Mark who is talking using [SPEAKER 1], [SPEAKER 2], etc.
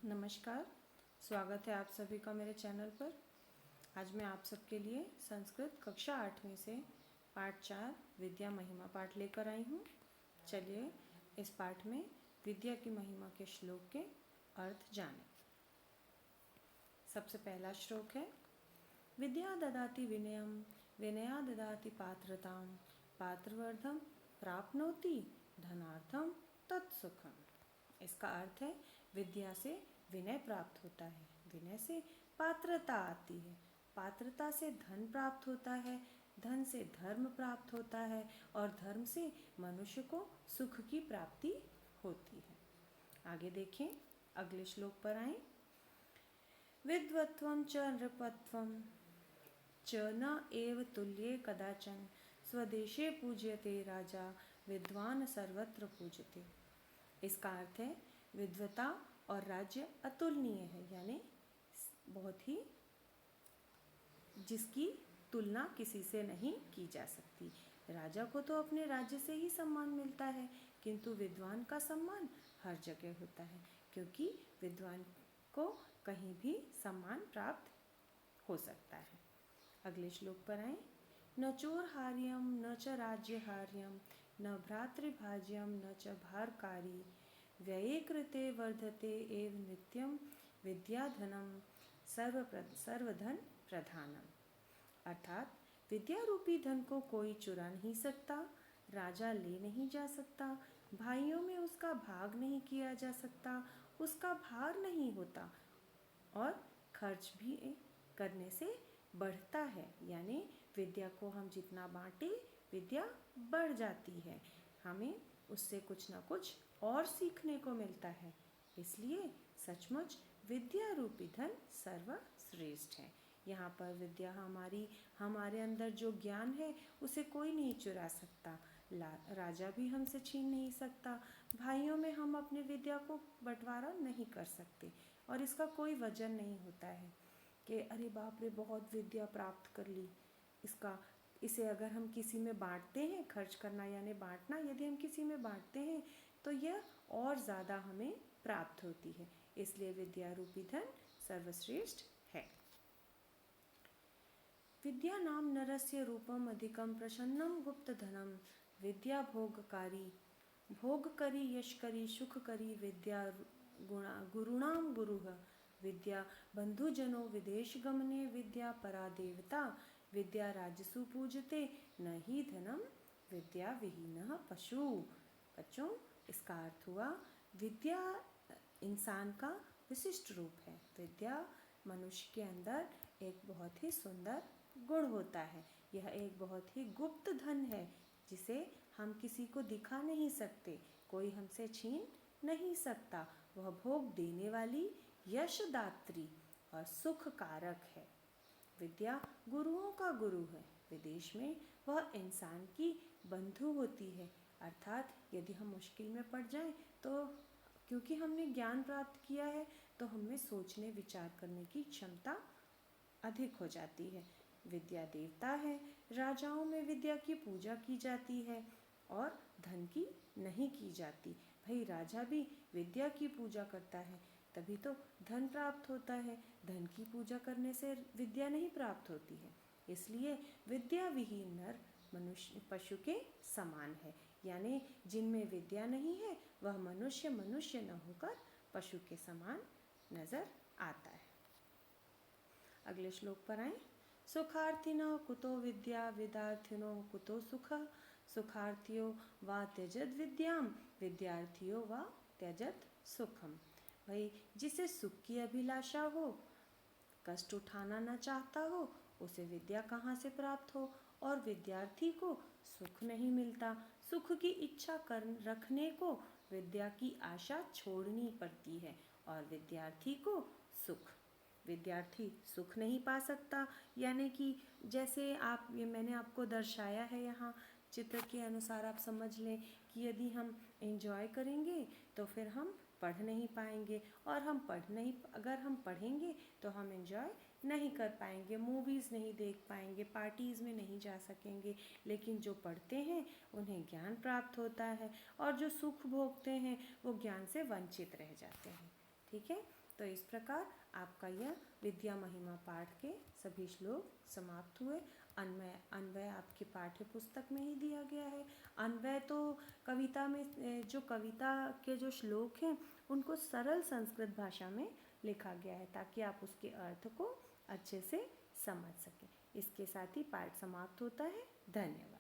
[SPEAKER 1] नमस्कार, स्वागत है आप सभी का मेरे चैनल पर। आज मैं आप सबके लिए संस्कृत कक्षा 8वीं से पाठ 4 विद्या महिमा पाठ लेकर आई हूँ। चलिए इस पाठ में विद्या की महिमा के श्लोक के अर्थ जानें। सबसे पहला श्लोक है, विद्या ददाति विनयम विनया ददाति पात्रतां पात्रवर्धम प्राप्नोति धनार्थम तत्सुखम। इसका अर्थ है, विद्या से विनय प्राप्त होता है, विनय से पात्रता आती है, पात्रता से धन प्राप्त होता है, धन से धर्म प्राप्त होता है और धर्म से मनुष्य को सुख की प्राप्ति होती है। आगे देखें, अगले श्लोक पर आए। विद्वत्वं च नृपत्वं च न एव तुल्ये कदाचन स्वदेशे पूज्यते राजा विद्वान सर्वत्र पूज्यते। इसका अर्थ है, विद्वता और राज्य अतुलनीय है, यानी बहुत ही जिसकी तुलना किसी से नहीं की जा सकती। राजा को तो अपने राज्य से ही सम्मान मिलता है, किंतु विद्वान का सम्मान हर जगह होता है, क्योंकि विद्वान को कहीं भी सम्मान प्राप्त हो सकता है। अगले श्लोक पर आए। न चोरहार्यम न च राज्यहार्यम न भ्रातृभाज्यम न च भारकारी व्यये कृते वर्धते एव नित्यम विद्याधनम सर्वधन प्रधानम। अर्थात विद्या रूपी धन को कोई चुरा नहीं सकता, राजा ले नहीं जा सकता, भाइयों में उसका भाग नहीं किया जा सकता, उसका भार नहीं होता और खर्च भी करने से बढ़ता है। यानी विद्या को हम जितना बांटे विद्या बढ़ जाती है, हमें उससे कुछ ना कुछ और सीखने को मिलता है। इसलिए सचमुच विद्या रूपी धन सर्वश्रेष्ठ है। यहाँ पर विद्या हमारे अंदर जो ज्ञान है उसे कोई नहीं चुरा सकता, राजा भी हमसे छीन नहीं सकता, भाइयों में हम अपनी विद्या को बंटवारा नहीं कर सकते और इसका कोई वजन नहीं होता है कि अरे बाप रे बहुत विद्या प्राप्त कर ली। इसे अगर हम किसी में बांटते हैं, खर्च करना यानी बांटना, यदि हम किसी में बांटते हैं तो यह और ज़्यादा हमें प्राप्त होती है। इसलिए विद्या रूपी धन सर्वश्रेष्ठ है। विद्या नाम नरस्य रूपम अधिकम प्रसन्नम गुप्त धनम विद्या भोगकारी भोगकरी यशकरी सुखकरी विद्या गुरुणाम गुरुः विद्या बंधुजनो विदेश गमने विद्या परा देवता विद्या राजसु पूजते न ही धनम विद्या विहीनः पशु। बच्चों, इसका अर्थ हुआ, विद्या इंसान का विशिष्ट रूप है। विद्या मनुष्य के अंदर एक बहुत ही सुंदर गुण होता है। यह एक बहुत ही गुप्त धन है जिसे हम किसी को दिखा नहीं सकते, कोई हमसे छीन नहीं सकता। वह भोग देने वाली, यशदात्री और सुख कारक है। विद्या गुरुओं का गुरु है। विदेश में वह इंसान की बंधु होती है, अर्थात यदि हम मुश्किल में पड़ जाएं तो क्योंकि हमने ज्ञान प्राप्त किया है तो हमें सोचने विचार करने की क्षमता अधिक हो जाती है। विद्या देवता है, राजाओं में विद्या की पूजा की जाती है और धन की नहीं की जाती। भाई राजा भी विद्या की पूजा करता है तभी तो धन प्राप्त होता है, धन की पूजा करने से विद्या नहीं प्राप्त होती है। इसलिए विद्या विहीन नर मनुष्य पशु के समान है, यानी जिनमें विद्या नहीं है वह मनुष्य न होकर पशु के समान नजर आता है। अगले श्लोक पर आए। सुखार्थिनो कुतो विद्या विद्यार्थिनो कुतो सुख सुखार्थियो वा त्यजत विद्याम विद्यार्थियो वा त्यजत सुखम। भाई जिसे सुख की अभिलाषा हो, कष्ट उठाना न चाहता हो, उसे विद्या कहाँ से प्राप्त हो, और विद्यार्थी को सुख नहीं मिलता। सुख की इच्छा रखने को विद्या की आशा छोड़नी पड़ती है और विद्यार्थी सुख नहीं पा सकता। यानी कि जैसे मैंने आपको दर्शाया है यहाँ चित्र के अनुसार आप समझ लें कि यदि हम एंजॉय करेंगे तो फिर हम पढ़ नहीं पाएंगे, और अगर हम पढ़ेंगे तो हम एंजॉय नहीं कर पाएंगे, मूवीज़ नहीं देख पाएंगे, पार्टीज़ में नहीं जा सकेंगे। लेकिन जो पढ़ते हैं उन्हें ज्ञान प्राप्त होता है और जो सुख भोगते हैं वो ज्ञान से वंचित रह जाते हैं। ठीक है, तो इस प्रकार आपका यह विद्या महिमा पाठ के सभी श्लोक समाप्त हुए। अन्वय आपके पाठ्य पुस्तक में ही दिया गया है। अन्वय तो कविता में जो कविता के जो श्लोक हैं उनको सरल संस्कृत भाषा में लिखा गया है ताकि आप उसके अर्थ को अच्छे से समझ सकें। इसके साथ ही पाठ समाप्त होता है। धन्यवाद।